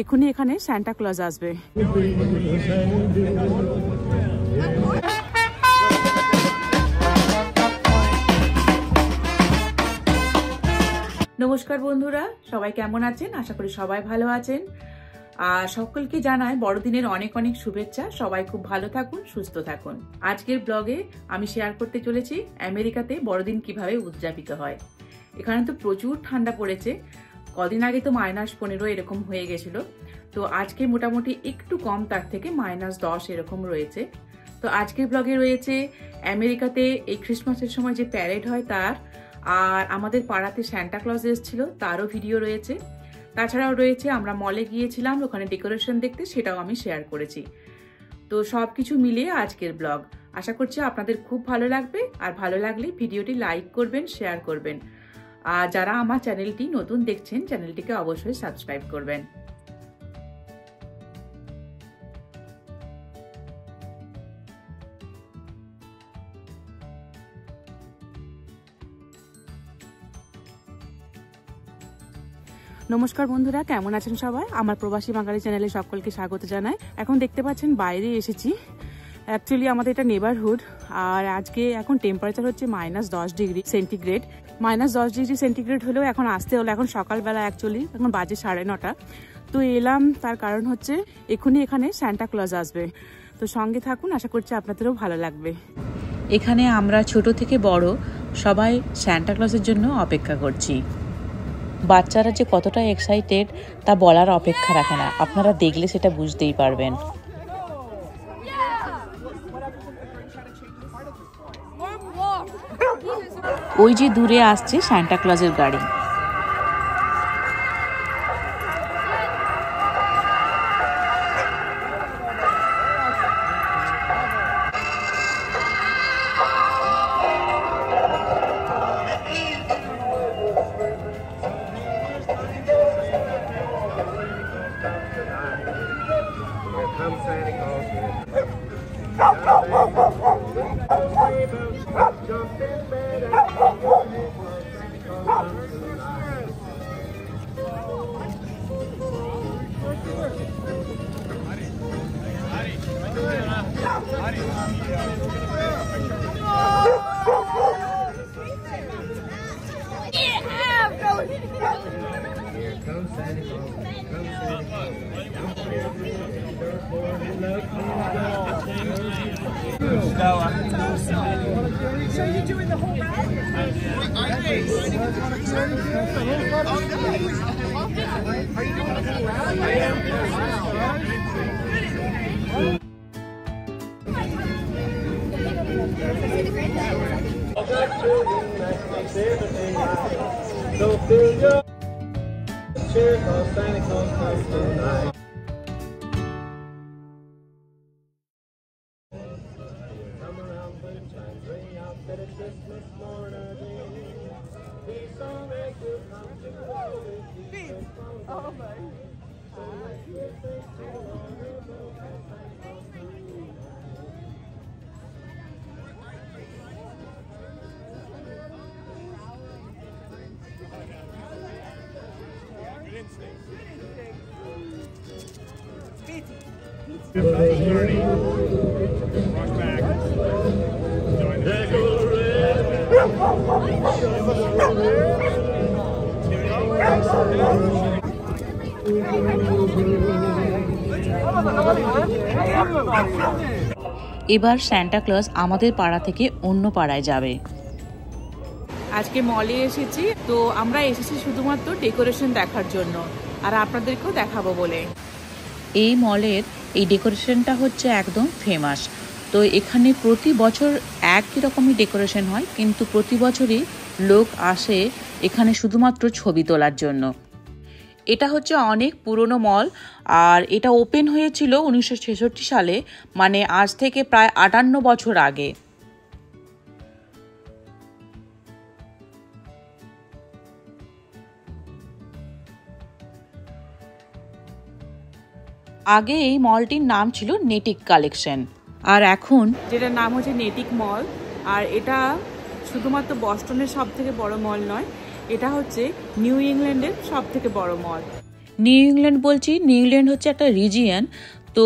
এক্ষুনি এখানে Santa Claus আসবে। নমস্কার বন্ধুরা, সবাই কেমন আছেন? আশা করি সবাই ভালো আছেন। আর সকলকে জানাই বড়দিনের অনেক অনেক শুভেচ্ছা। সবাই খুব ভালো থাকুন, সুস্থ থাকুন। আজকের ব্লগে আমি শেয়ার করতে চলেছি আমেরিকাতে বড়দিন কিভাবে উদযাপিত হয়। এখানে তো প্রচুর ঠান্ডা পড়েছে, কদিন আগে তো -15 এরকম হয়ে গেছিল। তো আজকে মোটামুটি একটু কম, তার থেকে -10 এরকম রয়েছে। তো আজকের ব্লগে রয়েছে আমেরিকাতে এই ক্রিসমাসের সময় যে প্যারেড হয় তার, আর আমাদের পাড়াতে সান্টা ক্লজ এসেছিল তারও ভিডিও রয়েছে। তাছাড়াও রয়েছে আমরা মলে গিয়েছিলাম ওখানে ডেকোরেশন দেখতে, সেটাও আমি শেয়ার করেছি। তো সবকিছু মিলিয়ে আজকের ব্লগ। আশা করছি আপনাদের খুব ভালো লাগবে, আর ভালো লাগলে ভিডিওটি লাইক করবেন, শেয়ার করবেন। আর যারা আমার চ্যানেলটি নতুন দেখছেন, চ্যানেলটিকে অবশ্যই সাবস্ক্রাইব করবেন। নমস্কার বন্ধুরা, কেমন আছেন সবাই? আমার প্রবাসী বাঙালি চ্যানেলে সকলকে স্বাগত জানাই। এখন দেখতে পাচ্ছেন বাইরে এসেছি। অ্যাকচুয়ালি আমাদের এটা নেবারহুড, আর আজকে এখন টেম্পারেচার হচ্ছে -10 ডিগ্রি সেন্টিগ্রেড। -10 ডিগ্রি সেন্টিগ্রেড হলেও এখন আসতে হলো, এখন সকালবেলা, অ্যাকচুয়ালি এখন বাজে 9:30। তো এলাম তার কারণ হচ্ছে এক্ষুনি এখানে সান্টা ক্লজ আসবে। তো সঙ্গে থাকুন, আশা করছি আপনাদেরও ভালো লাগবে। এখানে আমরা ছোট থেকে বড় সবাই সান্টা ক্লজের জন্য অপেক্ষা করছি। বাচ্চারা যে কতটা এক্সাইটেড তা বলার অপেক্ষা রাখে না, আপনারা দেখলে সেটা বুঝতেই পারবেন। ওই যে দূরে আসছে সান্টা ক্লজের গাড়ি। So you're doing the whole round? Are you doing the whole round? I am. So fill your cheer, 'cause Santa Claus comes tonight. এবার সান্টা ক্লজ আমাদের পাড়া থেকে অন্য পাড়ায় যাবে। আজকে মলে এসেছি, তো আমরা এসেছি শুধুমাত্র ডেকোরেশন দেখার জন্য, আর আপনাদেরকেও দেখাবো বলে। এই মলের এই ডেকোরেশনটা হচ্ছে একদম ফেমাস। তো এখানে প্রতি বছর একই রকমই ডেকোরেশন হয়, কিন্তু প্রতি বছরই লোক আসে এখানে শুধুমাত্র ছবি তোলার জন্য। এটা হচ্ছে অনেক পুরনো মল, আর এটা ওপেন হয়েছিল 1966 সালে, মানে আজ থেকে প্রায় 58 বছর আগে। আগে এই মলটির নাম ছিল নেটিক কালেকশন, আর এখন যেটার নাম হচ্ছে নেটিক মল। আর এটা শুধুমাত্র বস্টনের সব থেকে বড় মল নয়, এটা হচ্ছে নিউ ইংল্যান্ডের সব থেকে বড় মল। নিউ ইংল্যান্ড বলছি, নিউ ইংল্যান্ড হচ্ছে একটা রিজিয়ন, তো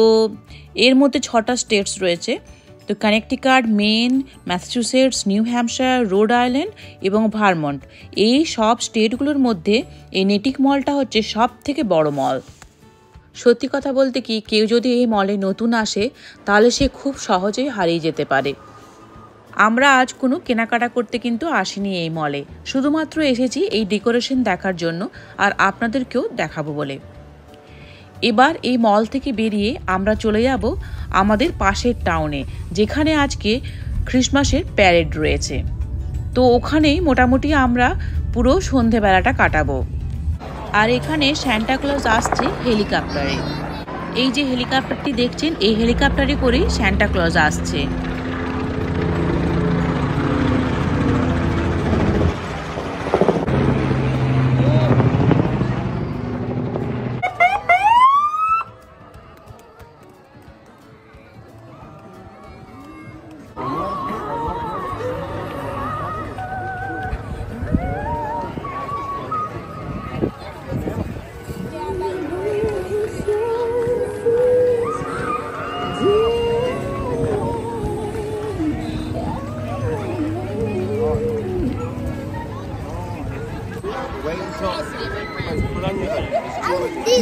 এর মধ্যে 6টা স্টেটস রয়েছে। তো Connecticut, Maine, Massachusetts, New Hampshire, Rhode Island এবং ভারমন্ট, এই সব স্টেটগুলোর মধ্যে এই নেটিক মলটা হচ্ছে সব থেকে বড় মল। সত্যি কথা বলতে কি, কেউ যদি এই মলে নতুন আসে তাহলে সে খুব সহজেই হারিয়ে যেতে পারে। আমরা আজ কোনো কেনাকাটা করতে কিন্তু আসিনি এই মলে, শুধুমাত্র এসেছি এই ডেকোরেশন দেখার জন্য আর আপনাদেরকেও দেখাবো বলে। এবার এই মল থেকে বেরিয়ে আমরা চলে যাব আমাদের পাশের টাউনে, যেখানে আজকে ক্রিসমাসের প্যারেড রয়েছে। তো ওখানেই মোটামুটি আমরা পুরো সন্ধেবেলাটা কাটাবো। আর এখানে সান্টা ক্লজ আসছে হেলিকপ্টারে। এই যে হেলিকপ্টারটি দেখছেন, এই হেলিকপ্টারে করেই সান্টা ক্লজ আসছে।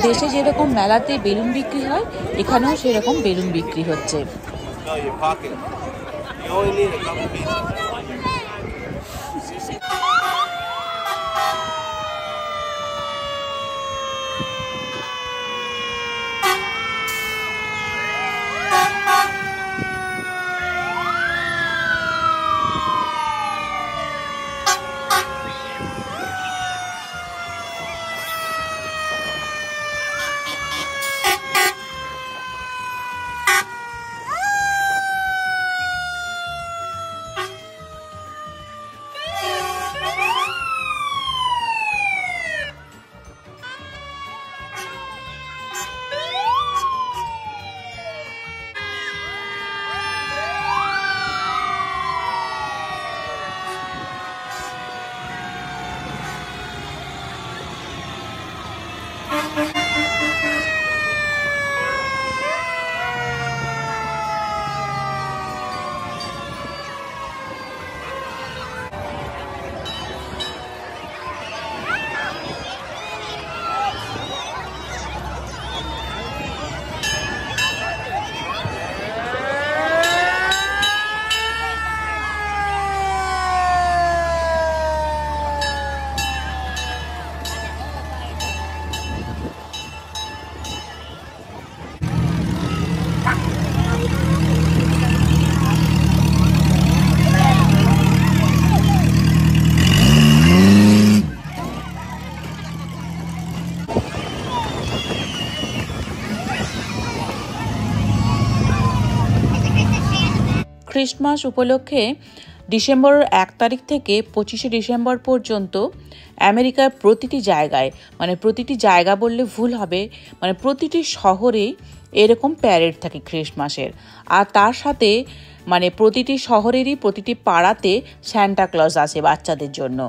দেশে যেরকম মেলাতে বেলুন বিক্রি হয়, এখানেও সেরকম বেলুন বিক্রি হচ্ছে। ক্রিসমাস উপলক্ষে ডিসেম্বর 1 তারিখ থেকে 25শে ডিসেম্বর পর্যন্ত আমেরিকার প্রতিটি জায়গায়, মানে প্রতিটি জায়গা বললে ভুল হবে, মানে প্রতিটি শহরে এরকম প্যারেড থাকে ক্রিসমাসের। আর তার সাথে মানে প্রতিটি শহরেরই প্রতিটি পাড়াতে সান্টা ক্লজ আসে বাচ্চাদের জন্য।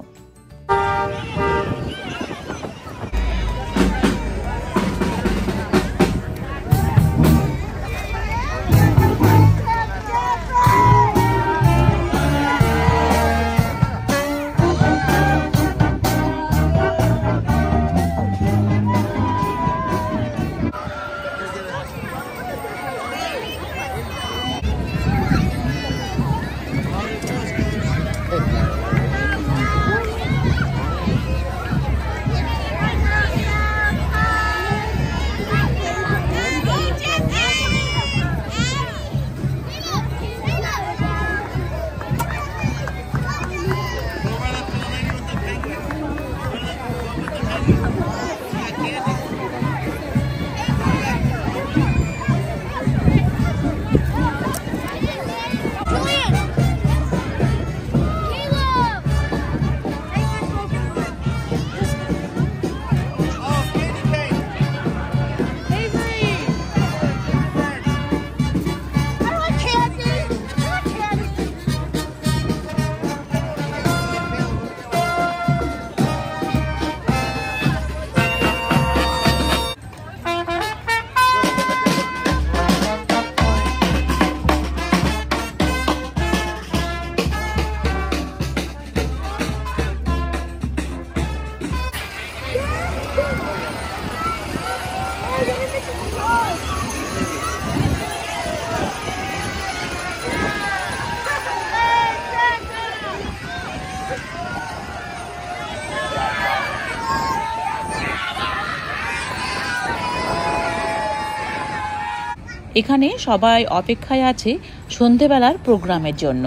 এখানে সবাই অপেক্ষায় আছে সন্ধেবেলার প্রোগ্রামের জন্য।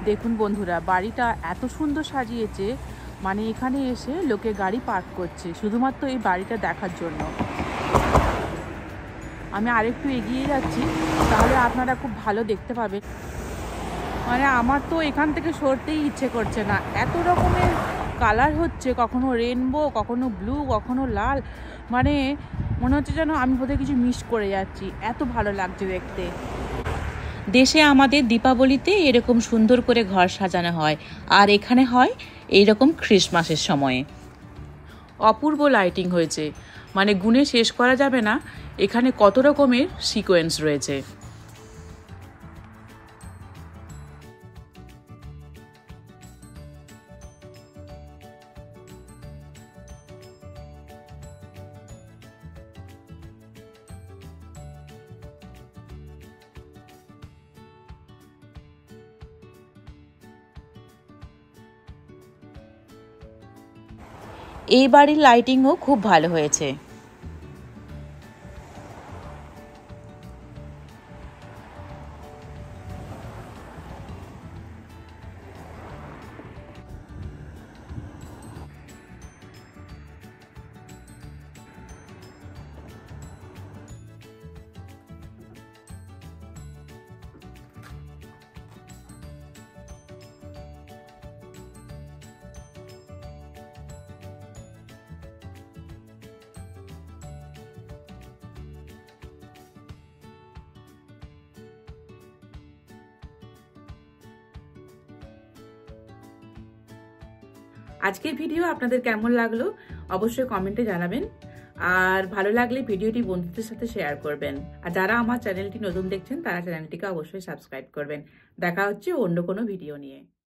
দেখুন বন্ধুরা, বাড়িটা এত সুন্দর সাজিয়েছে, মানে এখানে এসে লোকে গাড়ি পার্ক করছে শুধুমাত্র এই বাড়িটা দেখার জন্য। আমি আরেকটু এগিয়ে যাচ্ছি, তাহলে আপনারা খুব ভালো দেখতে পাবেন। মানে আমার তো এখান থেকে সরতেই ইচ্ছে করছে না, এত রকমের কালার হচ্ছে, কখনো রেনবো, কখনো ব্লু, কখনো লাল। মানে মনে হচ্ছে যেন আমি বোধহয় কিছু মিস করে যাচ্ছি, এত ভালো লাগছে দেখতে। দেশে আমাদের দীপাবলিতে এরকম সুন্দর করে ঘর সাজানো হয়, আর এখানে হয় এইরকম ক্রিসমাসের সময়ে। অপূর্ব লাইটিং হয়েছে, মানে গুণে শেষ করা যাবে না এখানে কত রকমের সিকোয়েন্স রয়েছে। এই বাড়ির লাইটিংও খুব ভালো হয়েছে। আজকের ভিডিও আপনাদের কেমন লাগলো অবশ্যই কমেন্টে জানাবেন, আর ভালো লাগলে ভিডিওটি বন্ধুদের সাথে শেয়ার করবেন। আর যারা আমার চ্যানেলটি নতুন দেখছেন তারা চ্যানেলটিকে অবশ্যই সাবস্ক্রাইব করবেন। দেখা হচ্ছে অন্য কোনো ভিডিও নিয়ে।